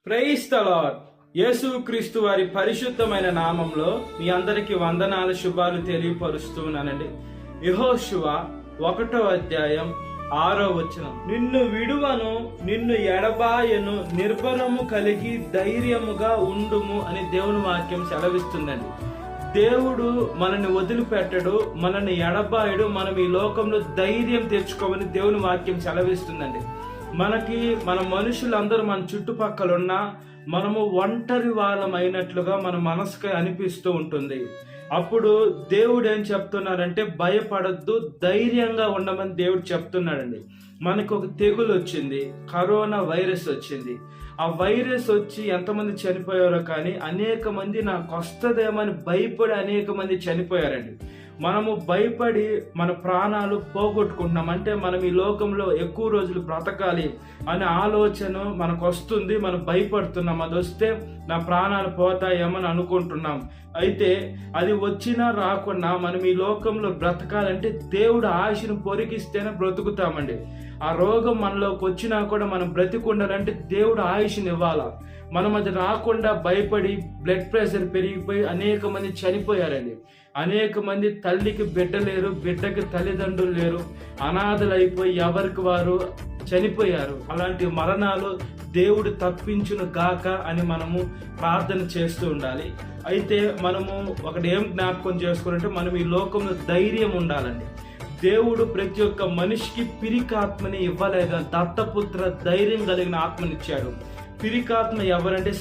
Praise the lord. యేసుక్రీస్తు వారి పరిశుద్ధమైన నామంలో మీ అందరికి వందనాలు శుభాలు తెలియపరుస్తున్నానండి. యెహోషువ 1వ అధ్యాయం 6వ వచనం. నిన్ను విడువను, నిన్ను ఎడబాయను, నిర్భరము కలిగి ధైర్యముగా ఉండుము అని దేవుని వాక్యం సెలవిస్తుందండి. దేవుడు మనల్ని వదిలిపెట్టడు, మనల్ని ఎడబాయడు. మనం ఈ లోకంలో ధైర్యం తెచ్చుకోమని దేవుని వాక్యం సెలవిస్తుందండి. మన మనుషులందరూ మన చుట్టుపక్కల ఉన్నా మనము ఒంటరి వాళ్ళం అయినట్లుగా మన మనసుకి అనిపిస్తూ ఉంటుంది. అప్పుడు దేవుడు ఏం చెప్తున్నారంటే, భయపడద్దు, ధైర్యంగా ఉండమని దేవుడు చెప్తున్నాడండి. మనకు ఒక తెగులు వచ్చింది, కరోనా వైరస్ వచ్చింది. ఆ వైరస్ వచ్చి ఎంతమంది చనిపోయారో కానీ అనేక మంది నాకు వస్తుందేమని భయపడి అనేక మంది చనిపోయారండి. మనము భయపడి మన ప్రాణాలు పోగొట్టుకుంటున్నాం. అంటే మనం ఈ లోకంలో ఎక్కువ రోజులు బ్రతకాలి అనే ఆలోచన మనకు వస్తుంది. మనం భయపడుతున్నాం, అది వస్తే నా ప్రాణాలు పోతాయేమని అనుకుంటున్నాం. అయితే అది వచ్చినా రాకున్నా మనం ఈ లోకంలో బ్రతకాలంటే దేవుడు ఆశను పొరిగిస్తేనే బ్రతుకుతామండి. ఆ రోగం మనలోకి వచ్చినా కూడా మనం బ్రతికుండాలంటే దేవుడు ఆయుష్ని ఇవ్వాలా. మనం అది రాకుండా భయపడి బ్లడ్ ప్రెషర్ పెరిగిపోయి అనేక మంది చనిపోయారండి. అనేక మంది తల్లికి బిడ్డ లేరు, బిడ్డకి తల్లిదండ్రులు లేరు, అనాథలు అయిపోయి ఎవరికి వారు చనిపోయారు. అలాంటి మరణాలు దేవుడు తప్పించును గాక అని మనము ప్రార్థన చేస్తూ ఉండాలి. అయితే మనము ఒకటి ఏం జ్ఞాపకం చేసుకుంటే, మనం ఈ లోకంలో ధైర్యం ఉండాలండి. దేవుడు ప్రతి ఒక్క మనిషికి పిరికాత్మని ఇవ్వలేదా, దత్తపుత్ర ధైర్యం కలిగిన ఆత్మనిచ్చాడు. పిరికాత్మ ఎవరంటే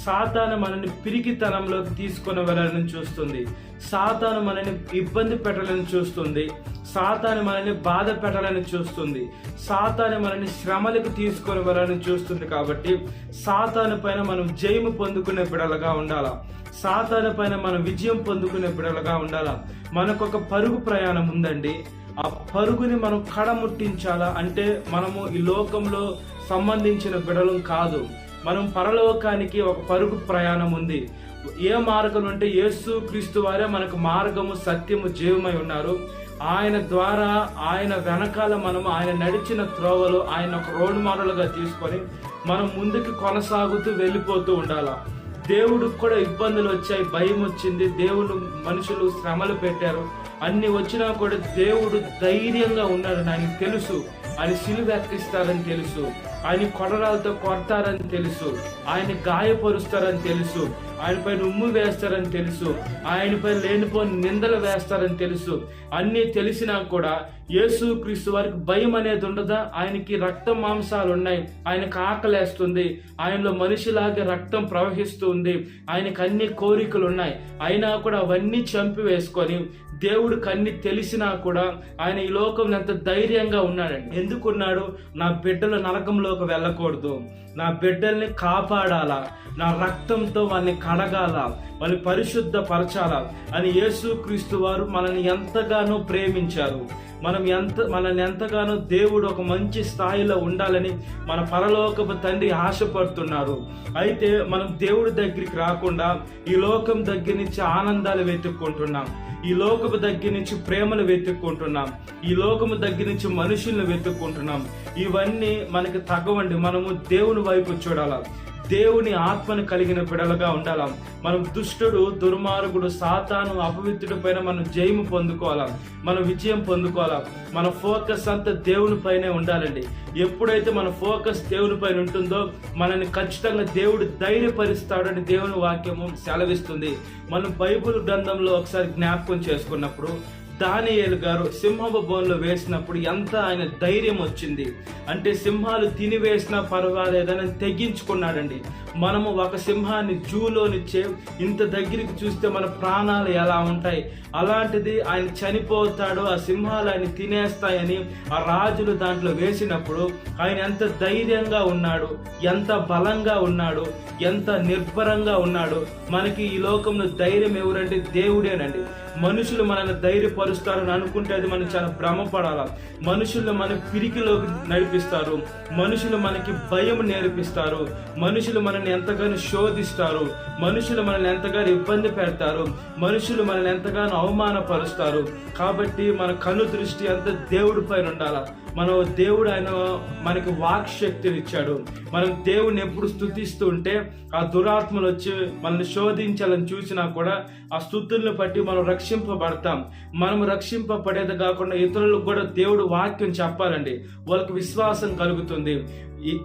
సాతాను మనల్ని పిరికితనంలోకి తీసుకొని వెళ్ళాలని చూస్తుంది. సాతాను మనల్ని ఇబ్బంది పెట్టాలని చూస్తుంది. సాతాను మనల్ని బాధ పెట్టాలని చూస్తుంది. సాతాను మనల్ని శ్రమలకు తీసుకొని వెళ్ళాలని చూస్తుంది. కాబట్టి సాతాను పైన మనం జయము పొందుకునే బిడలుగా ఉండాలా. సాతాను పైన మనం విజయం పొందుకునే బిడలుగా ఉండాలా. మనకొక పరుగు ప్రయాణం ఉందండి. ఆ పరుగుని మనం కడముట్టించాలా. అంటే మనము ఈ లోకంలో సంబంధించిన బిడలం కాదు, మనం పరలోకానికి ఒక పరుగు ప్రయాణం ఉంది. ఏ మార్గం అంటే యేసుక్రీస్తు వారే మనకు మార్గము, సత్యము, జీవమై ఉన్నారు. ఆయన ద్వారా, ఆయన వెనకాల మనము ఆయన నడిచిన త్రోవలో ఆయన ఒక రోల్ మోడల్గా తీసుకొని మనం ముందుకు కొనసాగుతూ వెళ్ళిపోతూ ఉండాలా. దేవుడికి కూడా ఇబ్బందులు వచ్చాయి, భయం వచ్చింది, దేవుడు మనుషులు శ్రమలు పెట్టారు. అన్ని వచ్చినా కూడా దేవుడు ధైర్యంగా ఉన్నాడని ఆయనకు తెలుసు. ఆయన సిలువ ఎక్కిస్తారని తెలుసు, ఆయన కొడరాలతో కొడతారని తెలుసు, ఆయన గాయపరుస్తారని తెలుసు, ఆయనపై ఉమ్ము వేస్తారని తెలుసు, ఆయనపై లేనిపోని నిందలు వేస్తారని తెలుసు. అన్నీ తెలిసినా కూడా యేసుక్రీస్తు వారికి భయం అనేది ఉండదా? ఆయనకి రక్త మాంసాలు ఉన్నాయి, ఆయనకు ఆకలేస్తుంది, ఆయనలో మనిషిలాగే రక్తం ప్రవహిస్తూ ఉంది, ఆయనకు అన్ని కోరికలు ఉన్నాయి. అయినా కూడా అవన్నీ చంపివేసుకొని దేవుడికి అన్ని తెలిసినా కూడా ఆయన ఈ లోకంలో ఎంత ధైర్యంగా ఉన్నాడండి. ఎందుకున్నాడు? నా బిడ్డలు నరకంలోకి వెళ్ళకూడదు, నా బిడ్డల్ని కాపాడాలా, నా రక్తంతో వాళ్ళని కడగాల, వాళ్ళని పరిశుద్ధపరచాలా అని యేసుక్రీస్తు వారు మనల్ని ఎంతగానో ప్రేమించారు. మనల్ని ఎంతగానో దేవుడు ఒక మంచి స్థాయిలో ఉండాలని మన పరలోకపు తండ్రి ఆశపడుతున్నారు. అయితే మనం దేవుడి దగ్గరికి రాకుండా ఈ లోకం దగ్గర నుంచి ఆనందాలు వెతుక్కుంటున్నాం, ఈ లోకపు దగ్గర నుంచి ప్రేమలు వెతుక్కుంటున్నాం, ఈ లోకము దగ్గర నుంచి మనుషుల్ని వెతుక్కుంటున్నాం. ఇవన్నీ మనకి తగ్గవండి. మనము దేవుని వైపు చూడాలా, దేవుని ఆత్మను కలిగిన బిడలుగా ఉండాలా. మనం దుష్టుడు, దుర్మార్గుడు, సాతాను, అపవిత్రుడి పైన మనం జయము పొందుకోవాలా, మనం విజయం పొందుకోవాలా. మన ఫోకస్ అంతా దేవుని పైనే ఉండాలండి. ఎప్పుడైతే మన ఫోకస్ దేవుని పైన ఉంటుందో మనల్ని ఖచ్చితంగా దేవుడు ధైర్యపరుస్తాడని దేవుని వాక్యము సెలవిస్తుంది. మనం బైబిల్ గ్రంథంలో ఒకసారి జ్ఞాపకం చేసుకున్నప్పుడు దానియేలు గారు సింహపు బోన్లో వేసినప్పుడు ఎంత ఆయన ధైర్యం వచ్చింది అంటే, సింహాలు తినివేసినా పర్వాలేదని తెగించుకున్నాడండి. మనము ఒక సింహాన్ని జూలోనిచ్చే ఇంత దగ్గరికి చూస్తే మన ప్రాణాలు ఎలా ఉంటాయి, అలాంటిది ఆయన చనిపోతాడు, ఆ సింహాలు ఆయన తినేస్తాయని ఆ రాజులు దాంట్లో వేసినప్పుడు ఆయన ఎంత ధైర్యంగా ఉన్నాడు, ఎంత బలంగా ఉన్నాడు, ఎంత నిర్భరంగా ఉన్నాడు. మనకి ఈ లోకంలో ధైర్యం ఎవరంటే దేవుడేనండి. మనుషులు మనల్ని ధైర్యపరుస్తారని అనుకుంటే అది మనం చాలా భ్రమపడాలా. మనుషులు మన పిరికిలోకి నడిపిస్తారు, మనుషులు మనకి భయం నేర్పిస్తారు, మనుషులు మనల్ని ఎంతగానో శోధిస్తారు, మనుషులు మనల్ని ఎంతగానో ఇబ్బంది పెడతారు, మనుషులు మనల్ని ఎంతగానో అవమానపరుస్తారు. కాబట్టి మన కన్ను దృష్టి అంతా దేవుడి పైన ఉండాలా. మనం దేవుడు ఆయన మనకి వాక్ శక్తిని ఇచ్చాడు. మనం దేవుడిని ఎప్పుడు స్తుతిస్తూ ఉంటే ఆ దురాత్మలు వచ్చి మనల్ని శోధించాలని చూసినా కూడా ఆ స్తుతులను బట్టి మనం రక్షింపబడతాం. మనం రక్షింపబడేది కాకుండా ఇతరులకు కూడా దేవుడు వాక్యం చెప్పాలండి. వాళ్ళకి విశ్వాసం కలుగుతుంది.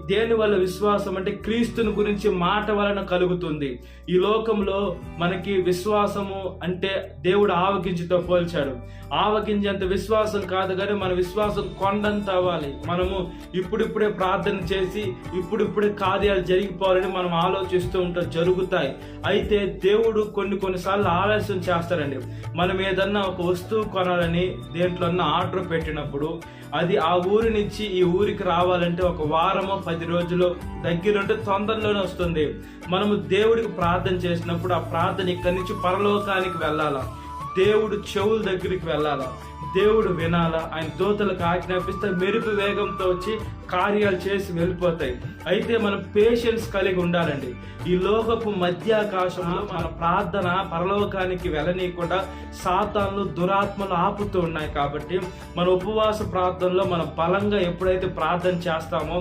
దేని వల్ల విశ్వాసం అంటే క్రీస్తుని గురించి మాట వలన కలుగుతుంది. ఈ లోకంలో మనకి విశ్వాసము అంటే దేవుడు ఆవగింజతో పోల్చాడు. ఆవగింజ అంత విశ్వాసం కాదు, కానీ మన విశ్వాసం కొండంత అవ్వాలి. మనము ఇప్పుడిప్పుడే ప్రార్థన చేసి ఇప్పుడిప్పుడే కార్యాలు జరిగిపోవాలని మనం ఆలోచిస్తూ ఉంటాం, జరుగుతాయి. అయితే దేవుడు కొన్నిసార్లు ఆలస్యం చేస్తారండి. మనం ఏదన్నా ఒక వస్తువు కొనాలని దేంట్లో ఆర్డర్ పెట్టినప్పుడు అది ఆ ఊరి నుంచి ఈ ఊరికి రావాలంటే ఒక వారమో 10 రోజులు దగ్గరుంటే తొందరలోనే వస్తుంది. మనము దేవుడికి ప్రార్థన చేసినప్పుడు ఆ ప్రార్థన ఇక్కడి నుంచి పరలోకానికి వెళ్ళాలా, దేవుడు చెవుల దగ్గరికి వెళ్ళాలా, దేవుడు వినాలా. ఆయన దూతలకు ఆజ్ఞాపిస్తే మెరుపు వేగంతో వచ్చి కార్యాలు చేసి వెళ్ళిపోతాయి. అయితే మనం పేషెన్స్ కలిగి ఉండాలండి. ఈ లోకపు మధ్యాకాశంలో మన ప్రార్థన పరలోకానికి వెళ్ళనీయకుండా సాతాన్లు దురాత్మలు ఆపుతూ ఉన్నాయి. కాబట్టి మన ఉపవాస ప్రార్థనలో మనం బలంగా ఎప్పుడైతే ప్రార్థన చేస్తామో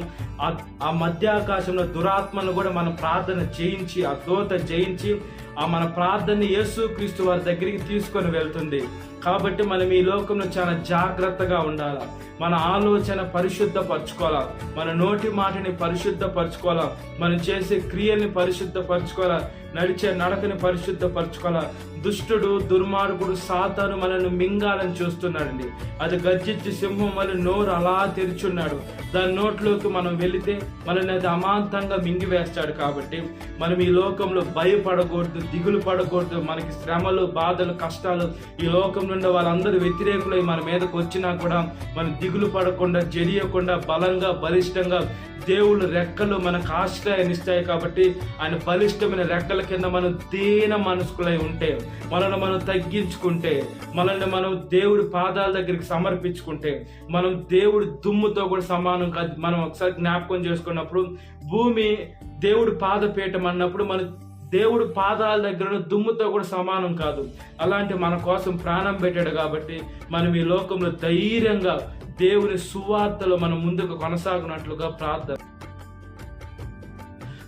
ఆ మధ్యాకాశంలో దురాత్మను కూడా మనం ప్రార్థన చేయించి ఆ దూత జయించి ఆ మన ప్రార్థన యేసుక్రీస్తు వారి దగ్గరికి తీసుకొని వెళ్తుంది. కాబట్టి మనం ఈ లోకంలో చాలా జాగ్రత్తగా ఉండాలా. మన ఆలోచన పరిశుద్ధపరచుకోవాలా, మన నోటి మాటని పరిశుద్ధపరచుకోవాలా, మనం చేసే క్రియల్ని పరిశుద్ధపరచుకోవాలా, నడిచే నడకని పరిశుద్ధపరచుకోవాలా. దుష్టుడు దుర్మార్గుడు సాతాను మనల్ని మింగాలని చూస్తున్నాడండి. అది గర్జించి సింహం వల్ల నోరు అలా తెరిచున్నాడు. దాని నోట్లోకి మనం వెళితే మనల్ని అది అమాంతంగా మింగివేస్తాడు. కాబట్టి మనం ఈ లోకంలో భయపడకూడదు, దిగులు పడకూడదు. మనకి శ్రమలు, బాధలు, కష్టాలు ఈ లోకం నుండి వాళ్ళందరూ వ్యతిరేకులై మన మీదకి వచ్చినా కూడా మనం దిగులు పడకుండా, జడియకుండా, బలంగా, బలిష్టంగా దేవుళ్ళు రెక్కలు మనకు ఆశ్రయాన్నిస్తాయి. కాబట్టి ఆయన బలిష్టమైన రెక్కల కింద మనం దీన మనస్కులై ఉంటే, మనల్ని మనం తగ్గించుకుంటే, మనల్ని మనం దేవుడి పాదాల దగ్గరికి సమర్పించుకుంటే, మనం దేవుడి దుమ్ముతో కూడా సమానం కాదు. మనం ఒకసారి జ్ఞాపకం చేసుకున్నప్పుడు భూమి దేవుడి పాదపీఠం అన్నప్పుడు మన దేవుడు పాదాల దగ్గర దుమ్ముతో కూడా సమానం కాదు. అలాంటి మన కోసం ప్రాణం పెట్టాడు. కాబట్టి మనం ఈ లోకంలో ధైర్యంగా దేవుని సువార్తలో మనం ముందుకు కొనసాగినట్లుగా ప్రార్థన.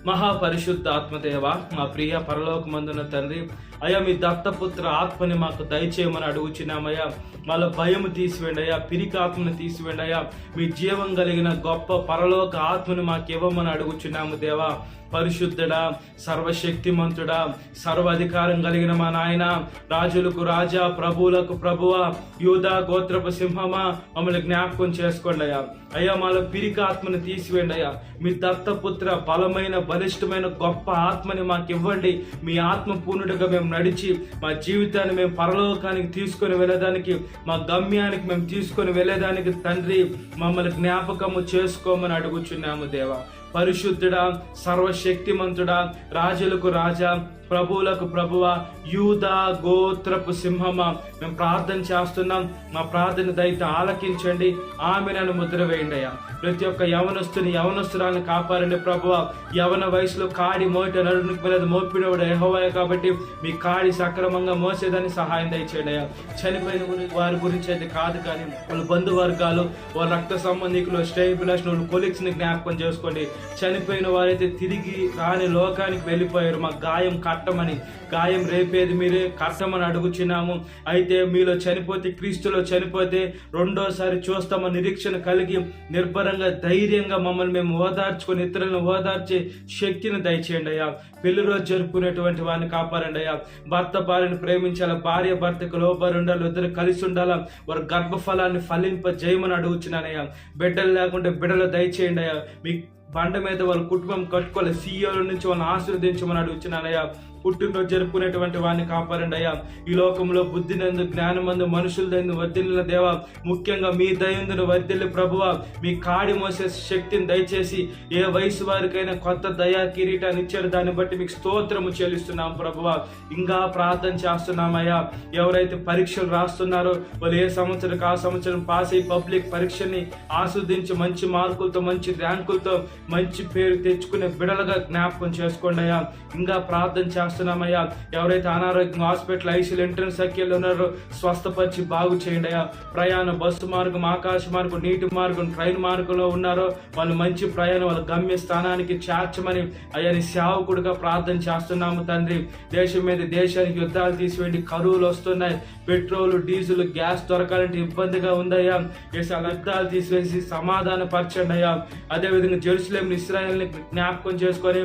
మహాపరిశుద్ధ ఆత్మదేవ, మా ప్రియ పరలోకమందున తండ్రి, అయ్యా మీ దత్తపుత్ర ఆత్మని మాకు దయచేయమని అడుగుచున్నామయ్యా. వాళ్ళ భయము తీసివేయండి అయ్యా, పిరికి ఆత్మను తీసివేయండి అయ్యా. మీ జీవం కలిగిన గొప్ప పరలోక ఆత్మని మాకు ఇవ్వమని అడుగుచున్నాము దేవా. పరిశుద్ధుడా, సర్వశక్తిమంతుడా, సర్వాధికారం కలిగిన మా నాయన, రాజులకు రాజా, ప్రభువులకు ప్రభువా, యూదా గోత్రపు సింహమా, మమ్మల్ని జ్ఞాపకం చేసుకోండి అయ్యా. అయ్యా మాలో పిరికి ఆత్మని తీసివేయండి అయ్యా. మీ దత్తపుత్ర బలమైన బలిష్టమైన గొప్ప ఆత్మని మాకు ఇవ్వండి. మీ ఆత్మ పూర్ణుడిగా మేము నడిచి మా జీవితాన్ని మేము పరలోకానికి తీసుకొని వెళ్ళడానికి, మా గమ్యానికి మేము తీసుకొని వెళ్ళేదానికి తండ్రి మమ్మల్ని జ్ఞాపకము చేసుకోమని అడుగుచున్నాము దేవా. పరిశుద్ధుడా, సర్వశక్తిమంతుడా, రాజులకు రాజా, ప్రభువులకు ప్రభువా, యూదా గోత్రపు సింహమా, మేము ప్రార్థన చేస్తున్నాం. మా ప్రార్థన దయతో ఆలకించండి. ఆమె నన్ను ముద్ర వేయండి అయ్యా. ప్రతి ఒక్క యవనస్తురాలను కాపాడండి ప్రభువా. యవన వయసులో కాడి మోట నడునికి వెళ్ళదు మోపినవాడు యెహోవాయే. కాబట్టి మీ కాడి సక్రమంగా మోసేదాన్ని సహాయం దయచేయండి అయ్యా. చనిపోయిన వారి గురించి అయితే కాదు, కానీ వాళ్ళ బంధువర్గాలు, వాళ్ళ రక్త సంబంధికులు, స్టేబులర్స్, కొలీగ్స్ ని జ్ఞాపకం చేసుకోండి. చనిపోయిన వారైతే తిరిగి రాని లోకానికి వెళ్ళిపోయారు. మా గాయం కట్టమని, గాయం రేపేది మీరే, కట్టమని అడుగుచున్నాము. అయితే మీలో చనిపోతే, క్రీస్తులో చనిపోతే రెండోసారి చూస్తామని నిరీక్షణ కలిగి నిర్భరంగా ధైర్యంగా మమ్మల్ని మేము ఓదార్చుకొని ఇతరులను ఓదార్చే శక్తిని దయచేయండి అయ్యా. పెళ్లి రోజు జరుపుకునేటువంటి వారిని కాపాడండి అయ్యా. భర్త భార్యను ప్రేమించాలా, భార్య భర్తకు లోబడి ఉండాలి, ఇద్దరు కలిసి ఉండాలా. వారి గర్భఫలాన్ని ఫలింప జయమని అడుగుచున్నానయ్యా. బిడ్డలు లేకుంటే బిడ్డలు దయచేయండి అయ్యా. మీ బండ మీద వాళ్ళ కుటుంబం కట్టుకోవాలి, సీఎల నుంచి వాళ్ళని ఆశీర్వదించమని అడుగుచున్నానయ్యా. పుట్టినరోజు జరుపుకునేటువంటి వారిని కాపాడండి అయ్యా. ఈ లోకంలో బుద్ధినందు, జ్ఞానమందు, మనుషులందు వర్ధిల్లిన దేవా, ముఖ్యంగా మీ దయందును వర్ధిల్లి ప్రభువా, మీ కాడి మోసే శక్తిని దయచేసి ఏ వయసు వారికైనా కొత్త దయా కిరీటాన్ని ఇచ్చారు, దాన్ని బట్టి మీకు స్తోత్రము చెల్లిస్తున్నాం ప్రభువా. ఇంకా ప్రార్థన చేస్తున్నామయ్యా. ఎవరైతే పరీక్షలు రాస్తున్నారో వాళ్ళు ఏ సంవత్సరం ఆ సంవత్సరం పాస్ అయ్యి పబ్లిక్ పరీక్షని ఆస్వాదించి మంచి మార్కులతో, మంచి ర్యాంకులతో మంచి పేరు తెచ్చుకునే బిడలుగా జ్ఞాపకం చేసుకోండి అయ్యా. ఇంకా ప్రార్థన చేస్తున్నామయ్యా. ఎవరైతే అనారోగ్యం హాస్పిటల్ ఐసీలు ఎంట్రన్స్ సర్కిల్లో ఉన్నారో స్వస్థపరిచి బాగు చేయండి అయ్యా. ప్రయాణం బస్సు మార్గం, ఆకాశ మార్గం, నీటి మార్గం, ట్రైన్ మార్గంలో ఉన్నారో వాళ్ళు మంచి ప్రయాణం, వాళ్ళ గమ్య స్థానానికి చేర్చమని అయ్యా నీ సేవకుడిగా ప్రార్థన చేస్తున్నాము తండ్రి. దేశం మీద దేశానికి యుద్ధాలు తీసివేయండి, కరువులు వస్తున్నాయి, పెట్రోల్ డీజిల్ గ్యాస్ దొరకాలంటే ఇబ్బందిగా ఉందయ్యా. యుద్ధాలు తీసివేసి సమాధాన పరచండి అయ్యా. అదేవిధంగా జెరూసలేం ఇశ్రాయేల్ని జ్ఞాపకం చేసుకొని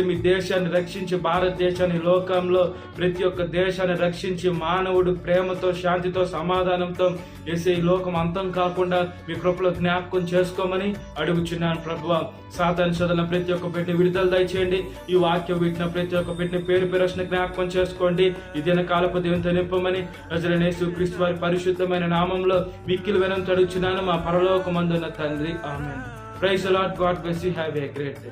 మీ దేశాన్ని రక్షించి, భారతదేశాన్ని, లోకంలో ప్రతి ఒక్క దేశాన్ని రక్షించి మానవుడు ప్రేమతో, శాంతితో, సమాధానంతో ఈ లోకం అంతం కాకుండా మీ కృపలో జ్ఞాపకం చేసుకోమని అడుగుచున్నాను ప్రభువా. సాతాను శోధన ప్రతి ఒక్క పెట్టిన విడుదల దయచేయండి. ఈ వాక్యం వింటున్న ప్రతి ఒక్క పెట్టిన పేరు పేరు జ్ఞాపకం చేసుకోండి. ఈ దిన కాలపు దేవునితో నింపమని నజరేయుడైన యేసుక్రీస్తు వారి పరిశుద్ధమైన నామంలో మిక్కిలి వినంతి అడుగుచున్నాను మా పరలోకమందున్న తండ్రి, ఆమేన్. Praise the Lord. God bless you. Have a great day.